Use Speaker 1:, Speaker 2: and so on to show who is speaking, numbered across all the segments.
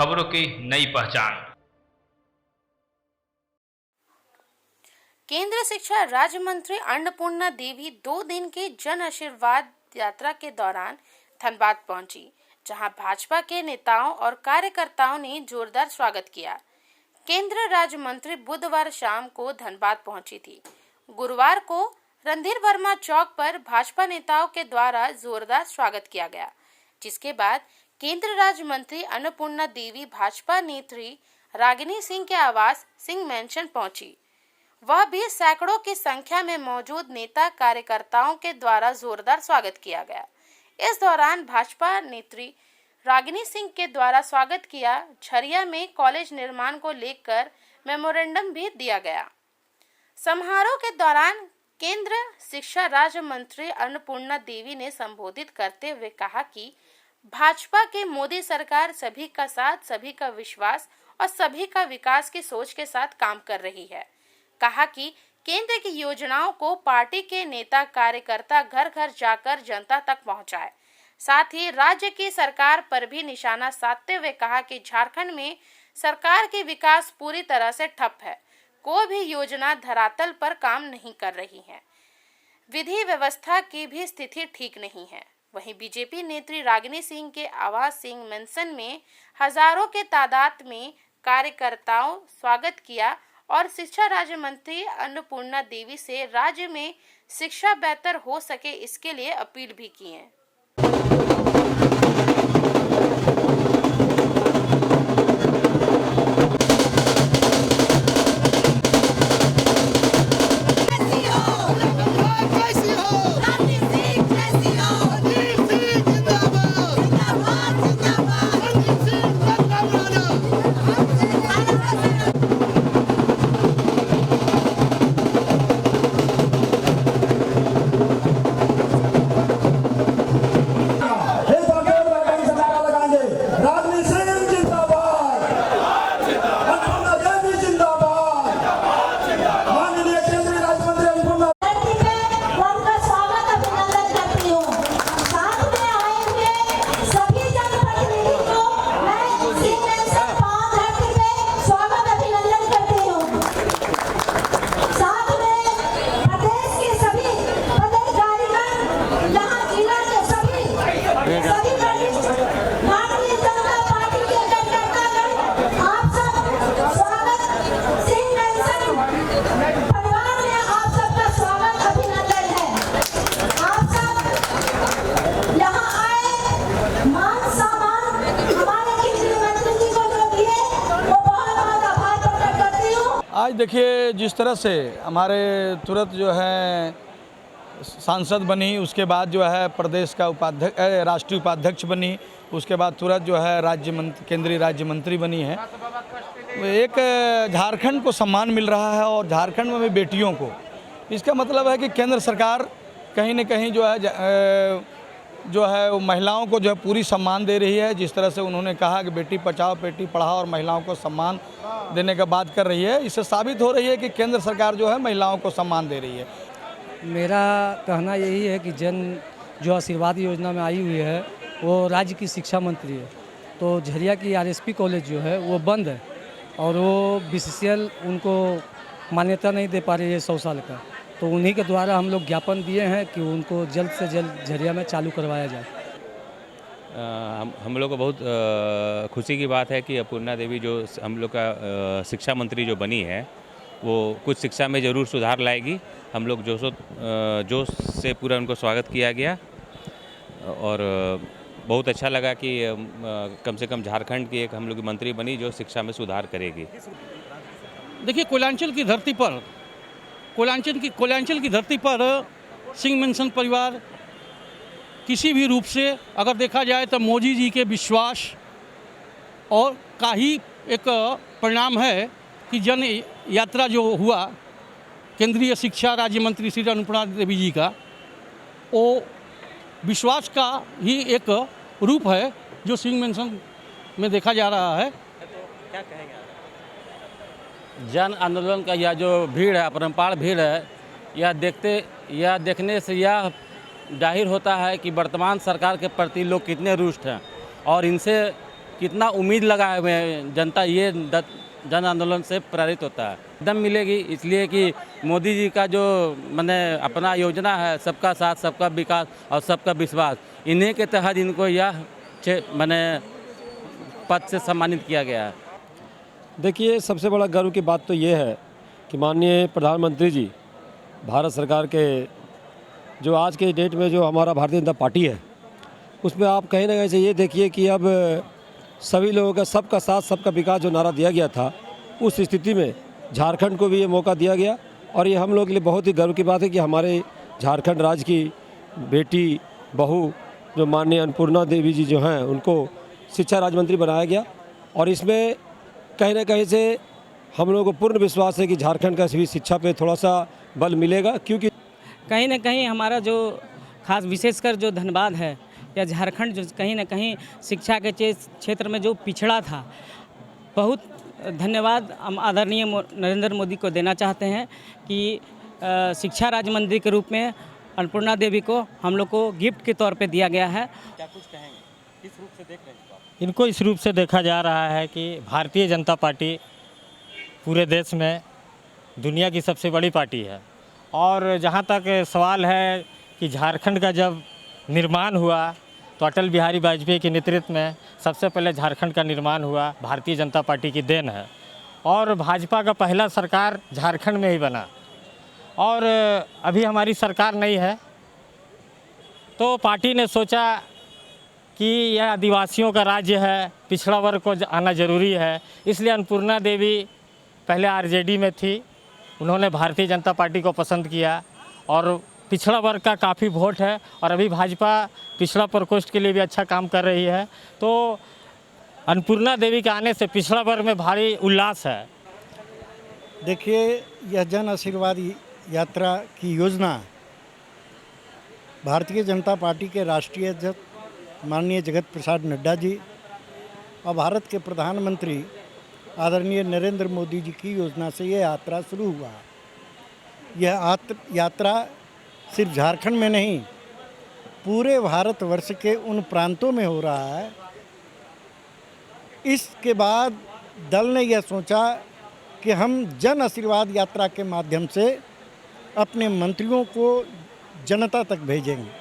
Speaker 1: खबरों की नई पहचान।
Speaker 2: केंद्रीय शिक्षा राज्य मंत्री अन्नपूर्णा देवी 2 दिन की जन आशीर्वाद यात्रा के दौरान धनबाद पहुंची, जहां भाजपा के नेताओं और कार्यकर्ताओं ने जोरदार स्वागत किया। केंद्रीय राज्य मंत्री बुधवार शाम को धनबाद पहुंची थी। गुरुवार को रणधीर वर्मा चौक पर भाजपा नेताओं के द्वारा जोरदार स्वागत किया गया, जिसके बाद केंद्रीय राज्य मंत्री अन्नपूर्णा देवी भाजपा नेत्री रागिनी सिंह के आवास सिंह मैंशन पहुंची। वह भी सैकड़ों की संख्या में मौजूद नेता कार्यकर्ताओं के द्वारा जोरदार स्वागत किया गया। इस दौरान भाजपा नेत्री रागिनी सिंह के द्वारा स्वागत किया। झरिया में कॉलेज निर्माण को लेकर मेमोरेंडम भी दिया गया। समारोह के दौरान केंद्र शिक्षा राज्य मंत्री अन्नपूर्णा देवी ने संबोधित करते हुए कहा कि भाजपा की मोदी सरकार सभी का साथ, सभी का विश्वास और सभी का विकास की सोच के साथ काम कर रही है। कहा कि केंद्र की योजनाओं को पार्टी के नेता कार्यकर्ता घर घर जाकर जनता तक पहुंचाए। साथ ही राज्य की सरकार पर भी निशाना साधते हुए कहा कि झारखंड में सरकार की विकास पूरी तरह से ठप है। कोई भी योजना धरातल पर काम नहीं कर रही है। विधि व्यवस्था की भी स्थिति ठीक नहीं है। वहीं बीजेपी नेत्री रागिनी सिंह के आवास सिंह मैंशन में हजारों के तादाद में कार्यकर्ताओं स्वागत किया और शिक्षा राज्य मंत्री अन्नपूर्णा देवी से राज्य में शिक्षा बेहतर हो सके इसके लिए अपील भी की है।
Speaker 3: आज देखिए जिस तरह से हमारे तुरंत जो है सांसद बनी, उसके बाद जो है प्रदेश का उपाध्यक्ष राष्ट्रीय उपाध्यक्ष बनी, उसके बाद तुरंत जो है केंद्रीय राज्य मंत्री बनी है। एक झारखंड को सम्मान मिल रहा है और झारखंड में भी बेटियों को। इसका मतलब है कि केंद्र सरकार कहीं न कहीं जो है वो महिलाओं को जो है पूरी सम्मान दे रही है। जिस तरह से उन्होंने कहा कि बेटी बचाओ बेटी पढ़ाओ और महिलाओं को सम्मान देने का बात कर रही है, इससे साबित हो रही है कि केंद्र सरकार जो है महिलाओं को सम्मान दे रही है।
Speaker 4: मेरा कहना यही है कि जो आशीर्वाद योजना में आई हुई है वो राज्य की शिक्षा मंत्री है। तो झरिया की आरएसपी कॉलेज जो है वो बंद है और वो बीसीसीएल उनको मान्यता नहीं दे पा रही है 100 साल का। तो उन्हीं के द्वारा हम लोग ज्ञापन दिए हैं कि उनको जल्द से जल्द झरिया में चालू करवाया जाए।
Speaker 5: हम लोग को बहुत खुशी की बात है कि अन्नपूर्णा देवी जो हम लोग का शिक्षा मंत्री जो बनी है वो कुछ शिक्षा में ज़रूर सुधार लाएगी। हम लोग जोश से पूरा उनको स्वागत किया गया और बहुत अच्छा लगा कि कम से कम झारखंड की एक हम लोग की मंत्री बनी जो शिक्षा में सुधार करेगी।
Speaker 6: देखिए कोयलांचल की धरती पर सिंह मैंशन परिवार किसी भी रूप से अगर देखा जाए तो मोदी जी के विश्वास और का ही एक परिणाम है कि जन यात्रा जो हुआ केंद्रीय शिक्षा राज्य मंत्री श्री अन्नपूर्णा देवी जी का, वो विश्वास का ही एक रूप है जो सिंह मैंशन में देखा जा रहा है।
Speaker 5: क्या कहेंगे?
Speaker 4: जन आंदोलन का यह जो भीड़ है, अपरंपार भीड़ है, यह देखने से यह जाहिर होता है कि वर्तमान सरकार के प्रति लोग कितने रुष्ट हैं और इनसे
Speaker 6: कितना उम्मीद लगा है जनता, ये जन आंदोलन से प्रेरित होता है। दम मिलेगी इसलिए कि मोदी जी का जो मैंने अपना योजना है, सबका साथ सबका विकास और सबका विश्वास, इन्हीं के तहत इनको यह मैंने पद से सम्मानित किया गया है।
Speaker 7: देखिए, सबसे बड़ा गर्व की बात तो ये है कि माननीय प्रधानमंत्री जी भारत सरकार के जो आज के डेट में जो हमारा भारतीय जनता पार्टी है, उसमें आप कहीं ना कहीं से ये देखिए कि अब सभी लोगों का सबका साथ सबका विकास जो नारा दिया गया था, उस स्थिति में झारखंड को भी ये मौका दिया गया। और ये हम लोगों के लिए बहुत ही गर्व की बात है कि हमारे झारखंड राज्य की बेटी बहू जो माननीय अन्नपूर्णा देवी जी जो हैं, उनको शिक्षा राज्य मंत्री बनाया गया। और इसमें कहीं ना कहीं से हम लोगों को पूर्ण विश्वास है कि झारखंड का भी शिक्षा पे थोड़ा सा बल मिलेगा, क्योंकि
Speaker 8: कहीं ना कहीं हमारा जो खास विशेषकर जो धनबाद है या झारखंड जो कहीं ना कहीं शिक्षा के क्षेत्र में जो पिछड़ा था, बहुत धन्यवाद हम आदरणीय नरेंद्र मोदी को देना चाहते हैं कि शिक्षा राज्य मंत्री के रूप में अन्नपूर्णा देवी को हम लोग को गिफ्ट के तौर पे दिया गया है।
Speaker 6: क्या कुछ कहेंगे, किस रूप से देख रहे हैं?
Speaker 9: इनको इस रूप से देखा जा रहा है कि भारतीय जनता पार्टी पूरे देश में दुनिया की सबसे बड़ी पार्टी है। और जहाँ तक सवाल है कि झारखंड का जब निर्माण हुआ तो अटल बिहारी वाजपेयी के नेतृत्व में सबसे पहले झारखंड का निर्माण हुआ, भारतीय जनता पार्टी की देन है। और भाजपा का पहला सरकार झारखंड में ही बना। और अभी हमारी सरकार नहीं है, तो पार्टी ने सोचा कि यह आदिवासियों का राज्य है, पिछड़ा वर्ग को आना ज़रूरी है, इसलिए अन्नपूर्णा देवी पहले आरजेडी में थी, उन्होंने भारतीय जनता पार्टी को पसंद किया और पिछड़ा वर्ग का काफ़ी वोट है। और अभी भाजपा पिछड़ा प्रकोष्ठ के लिए भी अच्छा काम कर रही है, तो अन्नपूर्णा देवी के आने से पिछड़ा वर्ग में भारी उल्लास है।
Speaker 10: देखिए, यह जन आशीर्वाद यात्रा की योजना भारतीय जनता पार्टी के राष्ट्रीय अध्यक्ष माननीय जगत प्रसाद नड्डा जी और भारत के प्रधानमंत्री आदरणीय नरेंद्र मोदी जी की योजना से यह यात्रा शुरू हुआ। यह यात्रा सिर्फ झारखंड में नहीं, पूरे भारतवर्ष के उन प्रांतों में हो रहा है। इसके बाद दल ने यह सोचा कि हम जन आशीर्वाद यात्रा के माध्यम से अपने मंत्रियों को जनता तक भेजेंगे।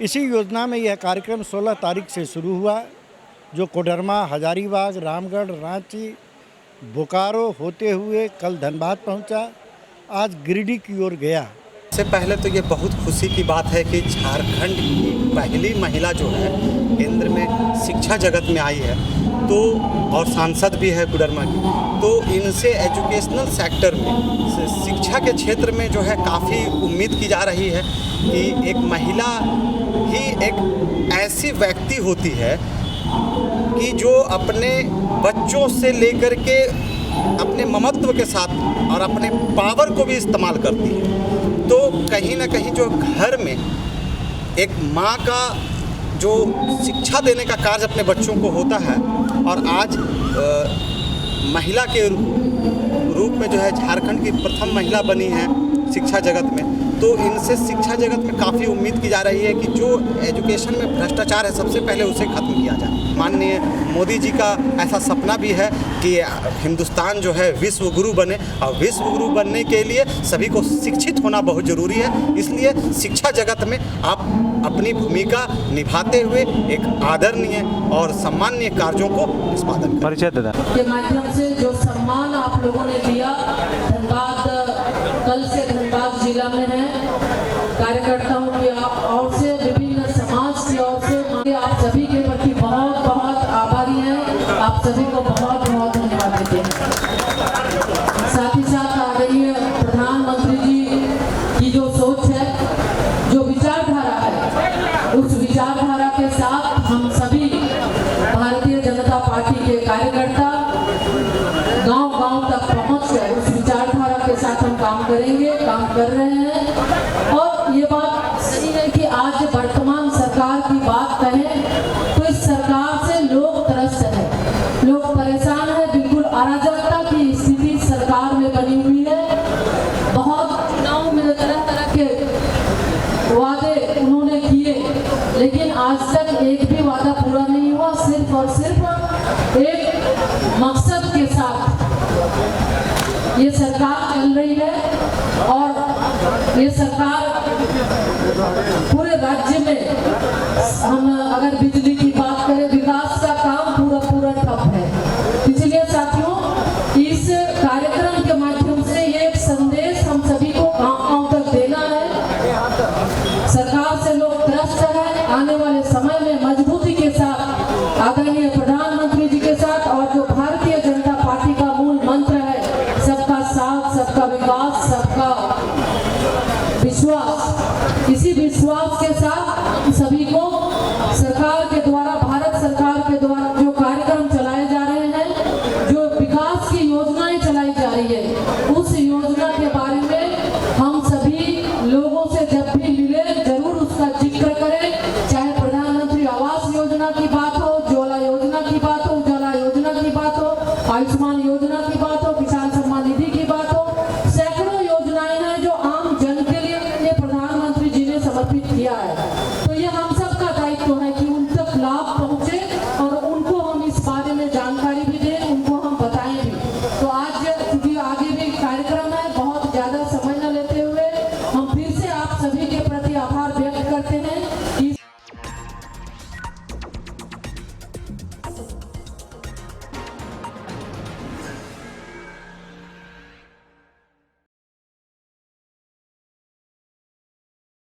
Speaker 10: इसी योजना में यह कार्यक्रम 16 तारीख से शुरू हुआ, जो कोडरमा, हजारीबाग, रामगढ़, रांची, बोकारो होते हुए कल धनबाद पहुंचा, आज गिरिडीह की ओर गया।
Speaker 11: सबसे पहले तो ये बहुत खुशी की बात है कि झारखंड की पहली महिला जो है केंद्र में शिक्षा जगत में आई है, तो और सांसद भी है कोडरमा की, तो इनसे एजुकेशनल सेक्टर में, शिक्षा के क्षेत्र में जो है काफ़ी उम्मीद की जा रही है कि एक महिला ही एक ऐसी व्यक्ति होती है कि जो अपने बच्चों से लेकर के अपने ममत्व के साथ और अपने पावर को भी इस्तेमाल करती है। तो कहीं ना कहीं जो घर में एक माँ का जो शिक्षा देने का कार्य अपने बच्चों को होता है, और आज महिला के रूप में जो है झारखंड की प्रथम महिला बनी है शिक्षा जगत में, तो इनसे शिक्षा जगत में काफ़ी उम्मीद की जा रही है कि जो एजुकेशन में भ्रष्टाचार है सबसे पहले उसे खत्म किया जाए। माननीय मोदी जी का ऐसा सपना भी है कि हिंदुस्तान जो है विश्व गुरु बने, और विश्व गुरु बनने के लिए सभी को शिक्षित होना बहुत ज़रूरी है। इसलिए शिक्षा जगत में आप अपनी भूमिका निभाते हुए एक आदरणीय और सम्माननीय कार्यों को निष्पादन करें।
Speaker 12: के माध्यम से जो सम्मान आप लोगों ने दिया, धनबाद कल से धनबाद जिला में है, कार्यकर्ताओं की ओर से, विभिन्न समाज की ओर से आप सभी के प्रति बहुत बहुत आभारी हैं। आप सभी को बहुत बहुत धन्यवाद देते हैं। साथ ही साथ आदरणीय प्रधानमंत्री जी की जो सोच है, जो विचारधारा है, उस विचारधारा के साथ हम सभी भारतीय जनता पार्टी के कार्यकर्ता गांव-गांव तक पहुंचकर उस विचारधारा के साथ हम काम करेंगे, काम कर रहे हैं। और ये बात सही है कि आज वर्तमान सरकार की बात कहें तो इस सरकार से लोग त्रस्त हैं, लोग परेशान हैं। बिल्कुल अराजकता की स्थिति सरकार में बनी हुई है। बहुत चुनाव में तरह तरह के वादे उन्होंने किए, लेकिन आज तक एक भी वादा पूरा नहीं हुआ। सिर्फ मकसद के साथ ये सरकार चल रही है और ये सरकार पूरे राज्य में, हम अगर बिजली की बात करें, विकास का काम पूरा ठप है। इसलिए साथियों, इस कार्यक्रम के माध्यम से ये एक संदेश हम सभी को गाँव तक देना है। सरकार से लोग त्रस्त है, आने वाले समय में मजबूती के साथ आदरणीय प्रधानमंत्री जी के साथ, और जो भारतीय जनता पार्टी का मूल मंत्र है, सबका साथ, सबका विकास, सबका विश्वास, इसी विश्वास के साथ सभी को सरकार के द्वारा, भारत सरकार के द्वारा जो कार्यक्रम चलाए जा रहे हैं, जो विकास की योजनाएं चलाई जा रही है, उस योजना के बारे में हम सभी लोगों से जब भी मिले जरूर उसका जिक्र करें। चाहे प्रधानमंत्री आवास योजना की बात हो, ज्वाला योजना की बात हो, उजाला योजना की बात हो, आयुष्मान